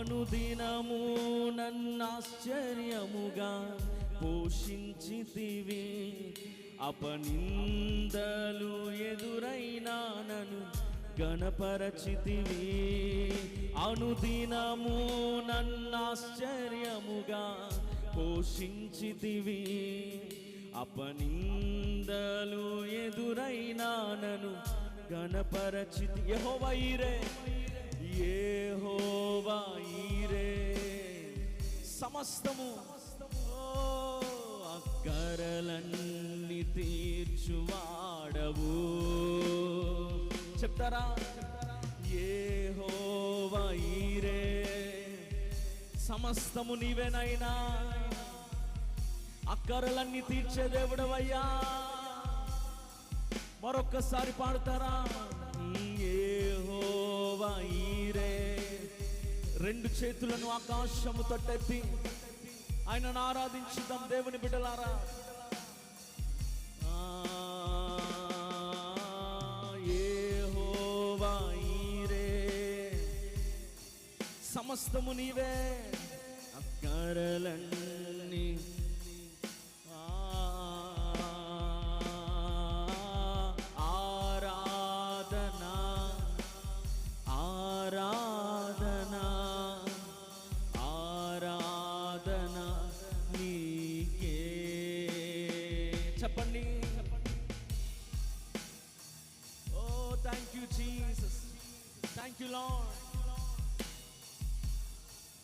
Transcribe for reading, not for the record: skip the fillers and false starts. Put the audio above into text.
అనుదినము నన్నాశ్చర్యముగా పోషించితివి, అపనిందలు ఎదురైనా నన్ను గణపరచితివి. అనుదినము నన్నాశ్చర్యముగా పోషించితివి, అపనిందలు ఎదురైనా నన్ను గణపరచితి. యెహోవా ఈరే, యెహోవా ఈరే, సమస్తము అక్కరలన్నీ తీర్చువాడవు. చెప్తారా? యెహోవా ఈరే, సమస్తము నీవేనైనా, అక్కరలన్నీ తీర్చే దేవుడవయ్యా. మరొక్కసారి పాడతారా? యెహోవా ఈరే. రెండు చేతులను ఆకాశము తట్టెత్తి ఆయనను ఆరాధించుదాం దేవుని బిడ్డలారా. యెహోవా ఈరే, సమస్తము నీవే, అక్కరలన్నీ ఆరాధనా ఆరాధనా ఆరాధనా నీకే. చెప్పండి. Oh thank you Jesus, thank you lord.